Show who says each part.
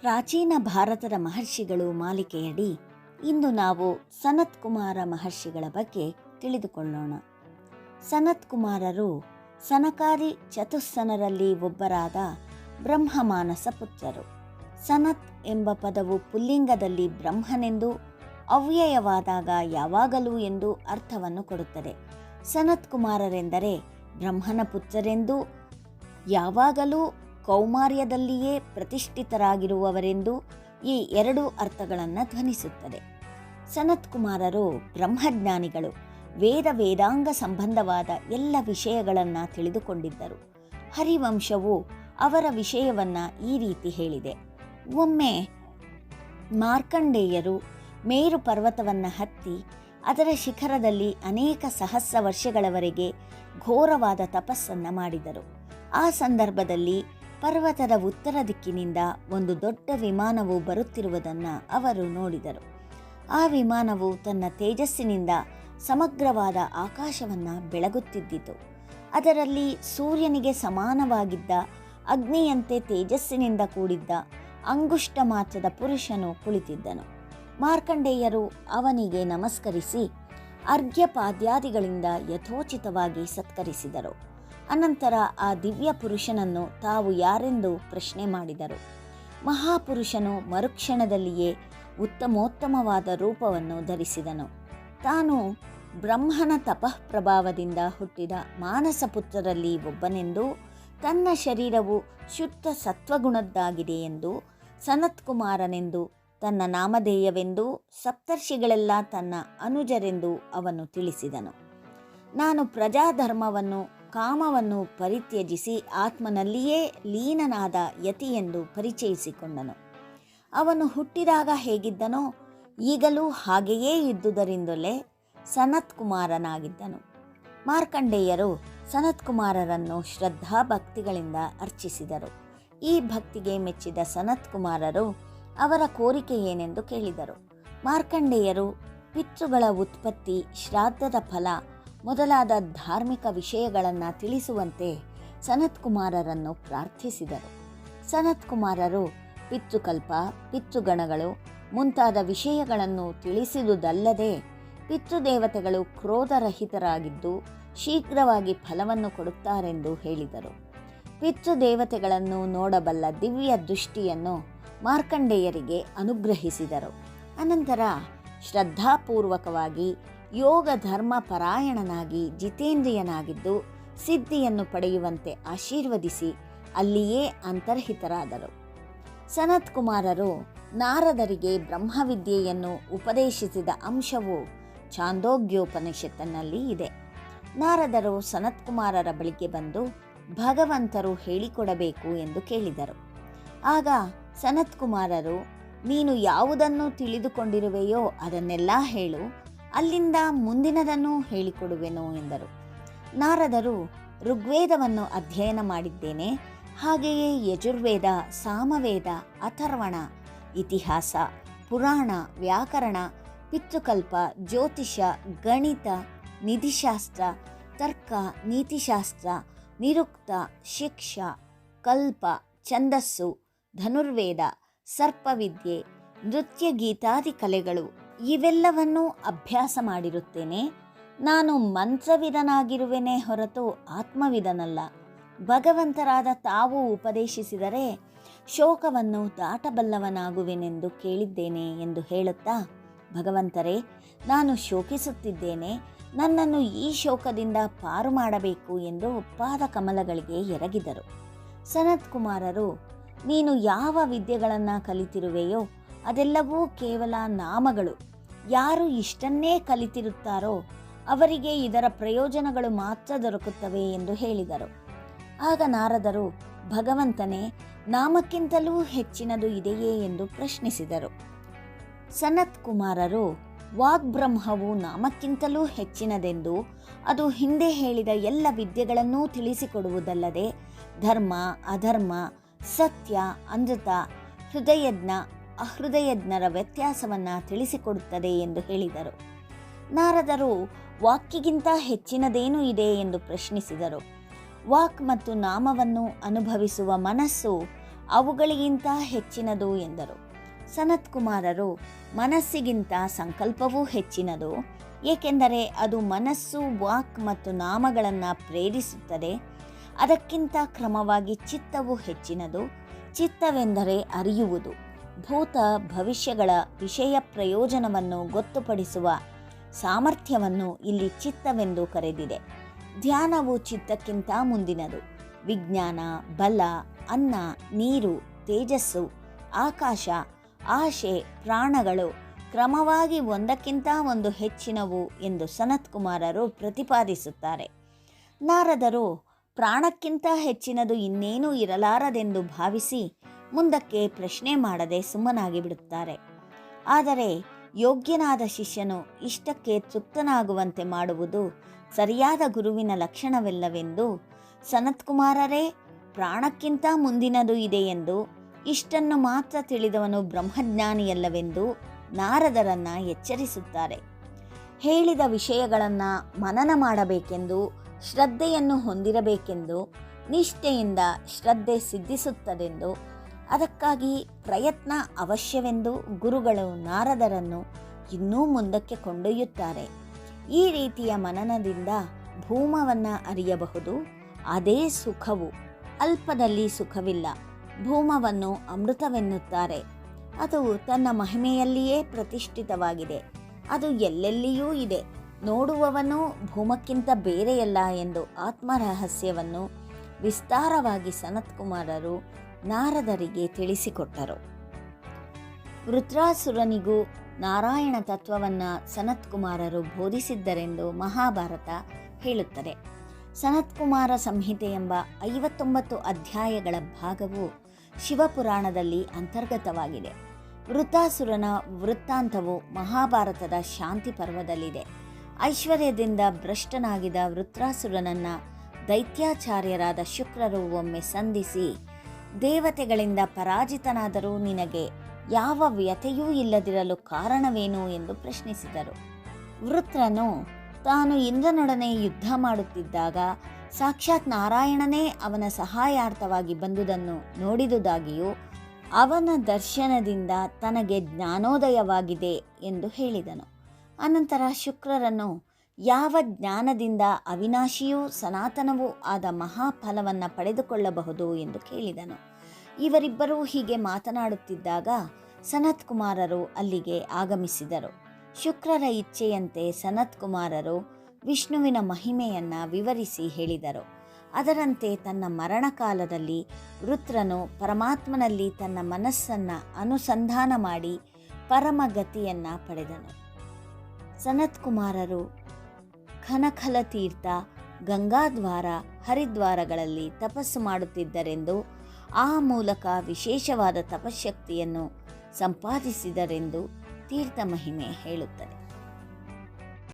Speaker 1: ಪ್ರಾಚೀನ ಭಾರತದ ಮಹರ್ಷಿಗಳು ಮಾಲಿಕೆಯಡಿ ಇಂದು ನಾವು ಸನತ್ ಕುಮಾರ ಮಹರ್ಷಿಗಳ ಬಗ್ಗೆ ತಿಳಿದುಕೊಳ್ಳೋಣ. ಸನತ್ ಕುಮಾರರು ಸನಕಾದಿ ಚತುಸ್ಸನರಲ್ಲಿ ಒಬ್ಬರಾದ ಬ್ರಹ್ಮಮಾನಸ ಪುತ್ರರು. ಸನತ್ ಎಂಬ ಪದವು ಪುಲ್ಲಿಂಗದಲ್ಲಿ ಬ್ರಹ್ಮನೆಂದು, ಅವ್ಯಯವಾದಾಗ ಯಾವಾಗಲೂ ಎಂದು ಅರ್ಥವನ್ನು ಕೊಡುತ್ತದೆ. ಸನತ್ ಕುಮಾರರೆಂದರೆ ಬ್ರಹ್ಮನ ಪುತ್ರರೆಂದು, ಯಾವಾಗಲೂ ಕೌಮಾರ್ಯದಲ್ಲಿಯೇ ಪ್ರತಿಷ್ಠಿತರಾಗಿರುವವರೆಂದು ಈ ಎರಡು ಅರ್ಥಗಳನ್ನು ಧ್ವನಿಸುತ್ತದೆ. ಸನತ್ ಕುಮಾರರು ಬ್ರಹ್ಮಜ್ಞಾನಿಗಳು. ವೇದಾಂಗ ಸಂಬಂಧವಾದ ಎಲ್ಲ ವಿಷಯಗಳನ್ನು ತಿಳಿದುಕೊಂಡಿದ್ದರು. ಹರಿವಂಶವು ಅವರ ವಿಷಯವನ್ನು ಈ ರೀತಿ ಹೇಳಿದೆ. ಒಮ್ಮೆ ಮಾರ್ಕಂಡೇಯರು ಮೇರು ಪರ್ವತವನ್ನು ಹತ್ತಿ ಅದರ ಶಿಖರದಲ್ಲಿ ಅನೇಕ ಸಹಸ್ರ ವರ್ಷಗಳವರೆಗೆ ಘೋರವಾದ ತಪಸ್ಸನ್ನು ಮಾಡಿದರು. ಆ ಸಂದರ್ಭದಲ್ಲಿ ಪರ್ವತದ ಉತ್ತರ ದಿಕ್ಕಿನಿಂದ ಒಂದು ದೊಡ್ಡ ವಿಮಾನವು ಬರುತ್ತಿರುವುದನ್ನು ಅವರು ನೋಡಿದರು. ಆ ವಿಮಾನವು ತನ್ನ ತೇಜಸ್ಸಿನಿಂದ ಸಮಗ್ರವಾದ ಆಕಾಶವನ್ನು ಬೆಳಗುತ್ತಿದ್ದಿತು. ಅದರಲ್ಲಿ ಸೂರ್ಯನಿಗೆ ಸಮಾನವಾಗಿದ್ದ ಅಗ್ನಿಯಂತೆ ತೇಜಸ್ಸಿನಿಂದ ಕೂಡಿದ್ದ ಅಂಗುಷ್ಟ ಮಾತ್ರದ ಪುರುಷನು ಕುಳಿತಿದ್ದನು. ಮಾರ್ಕಂಡೇಯರು ಅವನಿಗೆ ನಮಸ್ಕರಿಸಿ ಅರ್ಘ್ಯಪಾದ್ಯಾದಿಗಳಿಂದ ಯಥೋಚಿತವಾಗಿ ಸತ್ಕರಿಸಿದರು. ಅನಂತರ ಆ ದಿವ್ಯ ಪುರುಷನನ್ನು ತಾವು ಯಾರೆಂದು ಪ್ರಶ್ನೆ ಮಾಡಿದರು. ಮಹಾಪುರುಷನು ಮರುಕ್ಷಣದಲ್ಲಿಯೇ ಉತ್ತಮೋತ್ತಮವಾದ ರೂಪವನ್ನು ಧರಿಸಿದನು. ತಾನು ಬ್ರಹ್ಮನ ತಪಃಪ್ರಭಾವದಿಂದ ಹುಟ್ಟಿದ ಮಾನಸ ಪುತ್ರರಲ್ಲಿ ಒಬ್ಬನೆಂದು, ತನ್ನ ಶರೀರವು ಶುದ್ಧ ಸತ್ವಗುಣದ್ದಾಗಿದೆ ಎಂದು, ಸನತ್ ಕುಮಾರನೆಂದು ತನ್ನ ನಾಮಧೇಯವೆಂದು, ಸಪ್ತರ್ಷಿಗಳೆಲ್ಲ ತನ್ನ ಅನುಜರೆಂದು ಅವನು ತಿಳಿಸಿದನು. ನಾನು ಪ್ರಜಾಧರ್ಮವನ್ನು ಕಾಮವನ್ನು ಪರಿತ್ಯಜಿಸಿ ಆತ್ಮನಲ್ಲಿಯೇ ಲೀನನಾದ ಯತಿ ಎಂದು ಪರಿಚಯಿಸಿಕೊಂಡನು. ಅವನು ಹುಟ್ಟಿದಾಗ ಹೇಗಿದ್ದನೋ ಈಗಲೂ ಹಾಗೆಯೇ ಇದ್ದುದರಿಂದಲೇ ಸನತ್ ಕುಮಾರನಾಗಿದ್ದನು. ಮಾರ್ಕಂಡೇಯರು ಸನತ್ ಕುಮಾರರನ್ನು ಶ್ರದ್ಧಾ ಭಕ್ತಿಗಳಿಂದ ಅರ್ಚಿಸಿದರು. ಈ ಭಕ್ತಿಗೆ ಮೆಚ್ಚಿದ ಸನತ್ ಕುಮಾರರು ಅವರ ಕೋರಿಕೆ ಏನೆಂದು ಕೇಳಿದರು. ಮಾರ್ಕಂಡೇಯರು ಪಿತೃಗಳ ಉತ್ಪತ್ತಿ, ಶ್ರಾದ್ದದ ಫಲ ಮೊದಲಾದ ಧಾರ್ಮಿಕ ವಿಷಯಗಳನ್ನು ತಿಳಿಸುವಂತೆ ಸನತ್ ಕುಮಾರರನ್ನು ಪ್ರಾರ್ಥಿಸಿದರು. ಸನತ್ ಕುಮಾರರು ಪಿತೃಕಲ್ಪ, ಪಿತೃಗಣಗಳು ಮುಂತಾದ ವಿಷಯಗಳನ್ನು ತಿಳಿಸಿದುದಲ್ಲದೆ ಪಿತೃದೇವತೆಗಳು ಕ್ರೋಧರಹಿತರಾಗಿದ್ದು ಶೀಘ್ರವಾಗಿ ಫಲವನ್ನು ಕೊಡುತ್ತಾರೆಂದು ಹೇಳಿದರು. ಪಿತೃದೇವತೆಗಳನ್ನು ನೋಡಬಲ್ಲ ದಿವ್ಯ ದೃಷ್ಟಿಯನ್ನು ಮಾರ್ಕಂಡೇಯರಿಗೆ ಅನುಗ್ರಹಿಸಿದರು. ಅನಂತರ ಶ್ರದ್ಧಾಪೂರ್ವಕವಾಗಿ ಯೋಗ ಧರ್ಮ ಪರಾಯಣನಾಗಿ ಜಿತೇಂದ್ರಿಯನಾಗಿದ್ದು ಸಿದ್ಧಿಯನ್ನು ಪಡೆಯುವಂತೆ ಆಶೀರ್ವದಿಸಿ ಅಲ್ಲಿಯೇ ಅಂತರ್ಹಿತರಾದರು. ಸನತ್ ಕುಮಾರರು ನಾರದರಿಗೆ ಬ್ರಹ್ಮವಿದ್ಯೆಯನ್ನು ಉಪದೇಶಿಸಿದ ಅಂಶವು ಛಾಂದೋಗ್ಯೋಪನಿಷತ್ತಿನಲ್ಲಿ ಇದೆ. ನಾರದರು ಸನತ್ ಕುಮಾರರ ಬಳಿಗೆ ಬಂದು ಭಗವಂತರು ಹೇಳಿಕೊಡಬೇಕು ಎಂದು ಕೇಳಿದರು. ಆಗ ಸನತ್ ಕುಮಾರರು, ನೀನು ಯಾವುದನ್ನು ತಿಳಿದುಕೊಂಡಿರುವೆಯೋ ಅದನ್ನೆಲ್ಲ ಹೇಳು, ಅಲ್ಲಿಂದ ಮುಂದಿನದನ್ನು ಹೇಳಿಕೊಡುವೆನು ಎಂದರು. ನಾರದರು, ಋಗ್ವೇದವನ್ನು ಅಧ್ಯಯನ ಮಾಡಿದ್ದೇನೆ, ಹಾಗೆಯೇ ಯಜುರ್ವೇದ, ಸಾಮವೇದ, ಅಥರ್ವಣ, ಇತಿಹಾಸ, ಪುರಾಣ, ವ್ಯಾಕರಣ, ಪಿತೃಕಲ್ಪ, ಜ್ಯೋತಿಷ, ಗಣಿತ, ನಿಧಿಶಾಸ್ತ್ರ, ತರ್ಕ, ನೀತಿಶಾಸ್ತ್ರ, ನಿರುಕ್ತ, ಶಿಕ್ಷ, ಕಲ್ಪ, ಛಂದಸ್ಸು, ಧನುರ್ವೇದ, ಸರ್ಪವಿದ್ಯೆ, ನೃತ್ಯ, ಗೀತಾದಿ ಕಲೆಗಳು ಇವೆಲ್ಲವನ್ನೂ ಅಭ್ಯಾಸ ಮಾಡಿರುತ್ತೇನೆ. ನಾನು ಮಂತ್ರವಿದನಾಗಿರುವೆನೇ ಹೊರತು ಆತ್ಮವಿದನಲ್ಲ. ಭಗವಂತರಾದ ತಾವು ಉಪದೇಶಿಸಿದರೆ ಶೋಕವನ್ನು ದಾಟಬಲ್ಲವನಾಗುವೆನೆಂದು ಕೇಳಿದ್ದೇನೆ ಎಂದು ಹೇಳುತ್ತಾ, ಭಗವಂತರೇ, ನಾನು ಶೋಕಿಸುತ್ತಿದ್ದೇನೆ, ನನ್ನನ್ನು ಈ ಶೋಕದಿಂದ ಪಾರು ಮಾಡಬೇಕು ಎಂದು ಪಾದಕಮಲಗಳಿಗೆ ಎರಗಿದರು. ಸನತ್ ಕುಮಾರರು, ನೀನು ಯಾವ ವಿದ್ಯೆಗಳನ್ನು ಕಲಿತಿರುವೆಯೋ ಅದೆಲ್ಲವೂ ಕೇವಲ ನಾಮಗಳು. ಯಾರು ಇಷ್ಟನ್ನೇ ಕಲಿತಿರುತ್ತಾರೋ ಅವರಿಗೆ ಇದರ ಪ್ರಯೋಜನಗಳು ಮಾತ್ರ ದೊರಕುತ್ತವೆ ಎಂದು ಹೇಳಿದರು. ಆಗ ನಾರದರು, ಭಗವಂತನೇ, ನಾಮಕ್ಕಿಂತಲೂ ಹೆಚ್ಚಿನದು ಇದೆಯೇ ಎಂದು ಪ್ರಶ್ನಿಸಿದರು. ಸನತ್ ಕುಮಾರರು, ವಾಗ್ಬ್ರಹ್ಮವು ನಾಮಕ್ಕಿಂತಲೂ ಹೆಚ್ಚಿನದೆಂದು, ಅದು ಹಿಂದೆ ಹೇಳಿದ ಎಲ್ಲ ವಿದ್ಯೆಗಳನ್ನೂ ತಿಳಿಸಿಕೊಡುವುದಲ್ಲದೆ ಧರ್ಮ, ಅಧರ್ಮ, ಸತ್ಯ, ಅಮೃತ, ಹೃದಯಜ್ಞ, ಅಹೃದಯಜ್ಞರ ವ್ಯತ್ಯಾಸವನ್ನು ತಿಳಿಸಿಕೊಡುತ್ತದೆ ಎಂದು ಹೇಳಿದರು. ನಾರದರು, ವಾಕ್ಗಿಂತ ಹೆಚ್ಚಿನದೇನೂ ಇದೆ ಎಂದು ಪ್ರಶ್ನಿಸಿದರು. ವಾಕ್ ಮತ್ತು ನಾಮವನ್ನು ಅನುಭವಿಸುವ ಮನಸ್ಸು ಅವುಗಳಿಗಿಂತ ಹೆಚ್ಚಿನದು ಎಂದರು. ಸನತ್ ಕುಮಾರರು, ಮನಸ್ಸಿಗಿಂತ ಸಂಕಲ್ಪವೂ ಹೆಚ್ಚಿನದು, ಏಕೆಂದರೆ ಅದು ಮನಸ್ಸು, ವಾಕ್ ಮತ್ತು ನಾಮಗಳನ್ನು ಪ್ರೇರಿಸುತ್ತದೆ. ಅದಕ್ಕಿಂತ ಕ್ರಮವಾಗಿ ಚಿತ್ತವು ಹೆಚ್ಚಿನದು. ಚಿತ್ತವೆಂದರೆ ಅರಿಯುವುದು. ಭೂತ ಭವಿಷ್ಯಗಳ ವಿಷಯ ಪ್ರಯೋಜನವನ್ನು ಗೊತ್ತುಪಡಿಸುವ ಸಾಮರ್ಥ್ಯವನ್ನು ಇಲ್ಲಿ ಚಿತ್ತವೆಂದು ಕರೆದಿದೆ. ಧ್ಯಾನವು ಚಿತ್ತಕ್ಕಿಂತ ಮುಂದಿನದು. ವಿಜ್ಞಾನ, ಬಲ, ಅನ್ನ, ನೀರು, ತೇಜಸ್ಸು, ಆಕಾಶ, ಆಶೆ, ಪ್ರಾಣಗಳು ಕ್ರಮವಾಗಿ ಒಂದಕ್ಕಿಂತ ಒಂದು ಹೆಚ್ಚಿನವು ಎಂದು ಸನತ್ ಕುಮಾರರು ಪ್ರತಿಪಾದಿಸುತ್ತಾರೆ. ನಾರದರು ಪ್ರಾಣಕ್ಕಿಂತ ಹೆಚ್ಚಿನದು ಇನ್ನೇನೂ ಇರಲಾರದೆಂದು ಭಾವಿಸಿ ಮುಂದಕ್ಕೆ ಪ್ರಶ್ನೆ ಮಾಡದೆ ಸುಮ್ಮನಾಗಿ ಬಿಡುತ್ತಾರೆ. ಆದರೆ ಯೋಗ್ಯನಾದ ಶಿಷ್ಯನು ಇಷ್ಟಕ್ಕೆ ತೃಪ್ತನಾಗುವಂತೆ ಮಾಡುವುದು ಸರಿಯಾದ ಗುರುವಿನ ಲಕ್ಷಣವಿಲ್ಲವೆಂದು, ಸನತ್ ಕುಮಾರರೇ ಪ್ರಾಣಕ್ಕಿಂತ ಮುಂದಿನದು ಇದೆ ಎಂದು, ಇಷ್ಟನ್ನು ಮಾತ್ರ ತಿಳಿದವನು ಬ್ರಹ್ಮಜ್ಞಾನಿಯಲ್ಲವೆಂದು ನಾರದರನ್ನು ಎಚ್ಚರಿಸುತ್ತಾರೆ. ಹೇಳಿದ ವಿಷಯಗಳನ್ನು ಮನನ ಮಾಡಬೇಕೆಂದು, ಶ್ರದ್ಧೆಯನ್ನು ಹೊಂದಿರಬೇಕೆಂದು, ನಿಷ್ಠೆಯಿಂದ ಶ್ರದ್ಧೆ ಸಿದ್ಧಿಸುತ್ತದೆಂದು, ಅದಕ್ಕಾಗಿ ಪ್ರಯತ್ನ ಅವಶ್ಯವೆಂದು ಗುರುಗಳು ನಾರದರನ್ನು ಇನ್ನೂ ಮುಂದಕ್ಕೆ ಕೊಂಡೊಯ್ಯುತ್ತಾರೆ. ಈ ರೀತಿಯ ಮನನದಿಂದ ಭೂಮವನ್ನು ಅರಿಯಬಹುದು. ಅದೇ ಸುಖವು. ಅಲ್ಪದಲ್ಲಿ ಸುಖವಿಲ್ಲ. ಭೂಮವನ್ನು ಅಮೃತವೆನ್ನುತ್ತಾರೆ. ಅದು ತನ್ನ ಮಹಿಮೆಯಲ್ಲಿಯೇ ಪ್ರತಿಷ್ಠಿತವಾಗಿದೆ. ಅದು ಎಲ್ಲೆಲ್ಲಿಯೂ ಇದೆ. ನೋಡುವವನು ಭೂಮಕ್ಕಿಂತ ಬೇರೆಯಲ್ಲ ಎಂದು ಆತ್ಮರಹಸ್ಯವನ್ನು ವಿಸ್ತಾರವಾಗಿ ಸನತ್ ಕುಮಾರರು ನಾರದರಿಗೆ ತಿಳಿಸಿಕೊಟ್ಟರು. ವೃತ್ರಾಸುರನಿಗೂ ನಾರಾಯಣ ತತ್ವವನ್ನು ಸನತ್ ಕುಮಾರರು ಬೋಧಿಸಿದ್ದರೆಂದು ಮಹಾಭಾರತ ಹೇಳುತ್ತದೆ. ಸನತ್ ಕುಮಾರ ಸಂಹಿತೆ ಎಂಬ 59 ಅಧ್ಯಾಯಗಳ ಭಾಗವು ಶಿವಪುರಾಣದಲ್ಲಿ ಅಂತರ್ಗತವಾಗಿದೆ. ವೃತ್ತಾಸುರನ ವೃತ್ತಾಂತವು ಮಹಾಭಾರತದ ಶಾಂತಿ ಪರ್ವದಲ್ಲಿದೆ. ಐಶ್ವರ್ಯದಿಂದ ಭ್ರಷ್ಟನಾಗಿದ್ದ ವೃತ್ರಾಸುರನನ್ನು ದೈತ್ಯಾಚಾರ್ಯರಾದ ಶುಕ್ರರು ಒಮ್ಮೆ ಸಂಧಿಸಿ, ದೇವತೆಗಳಿಂದ ಪರಾಜಿತನಾದರೂ ನಿನಗೆ ಯಾವ ವ್ಯಥೆಯೂ ಇಲ್ಲದಿರಲು ಕಾರಣವೇನು ಎಂದು ಪ್ರಶ್ನಿಸಿದರು. ವೃತ್ರನು ತಾನು ಇಂದ್ರನೊಡನೆ ಯುದ್ಧ ಮಾಡುತ್ತಿದ್ದಾಗ ಸಾಕ್ಷಾತ್ ನಾರಾಯಣನೇ ಅವನ ಸಹಾಯಾರ್ಥವಾಗಿ ಬಂದುದನ್ನು ನೋಡಿದುದಾಗಿಯೂ ಅವನ ದರ್ಶನದಿಂದ ತನಗೆ ಜ್ಞಾನೋದಯವಾಗಿದೆ ಎಂದು ಹೇಳಿದನು. ಅನಂತರ ಶುಕ್ರರನ್ನು ಯಾವ ಜ್ಞಾನದಿಂದ ಅವಿನಾಶಿಯೂ ಸನಾತನವೂ ಆದ ಮಹಾಫಲವನ್ನು ಪಡೆದುಕೊಳ್ಳಬಹುದು ಎಂದು ಕೇಳಿದನು. ಇವರಿಬ್ಬರೂ ಹೀಗೆ ಮಾತನಾಡುತ್ತಿದ್ದಾಗ ಸನತ್ ಕುಮಾರರು ಅಲ್ಲಿಗೆ ಆಗಮಿಸಿದರು. ಶುಕ್ರರ ಇಚ್ಛೆಯಂತೆ ಸನತ್ ಕುಮಾರರು ವಿಷ್ಣುವಿನ ಮಹಿಮೆಯನ್ನು ವಿವರಿಸಿ ಹೇಳಿದರು. ಅದರಂತೆ ತನ್ನ ಮರಣಕಾಲದಲ್ಲಿ ವೃತ್ರನು ಪರಮಾತ್ಮನಲ್ಲಿ ತನ್ನ ಮನಸ್ಸನ್ನು ಅನುಸಂಧಾನ ಮಾಡಿ ಪರಮಗತಿಯನ್ನು ಪಡೆದನು. ಸನತ್ ಕುಮಾರರು ಖನಖಲ ತೀರ್ಥ, ಗಂಗಾದ್ವಾರ, ಹರಿದ್ವಾರಗಳಲ್ಲಿ ತಪಸ್ಸು ಮಾಡುತ್ತಿದ್ದರೆಂದು, ಆ ಮೂಲಕ ವಿಶೇಷವಾದ ತಪಶಕ್ತಿಯನ್ನು ಸಂಪಾದಿಸಿದರೆಂದು ತೀರ್ಥ ಮಹಿಮೆ ಹೇಳುತ್ತದೆ.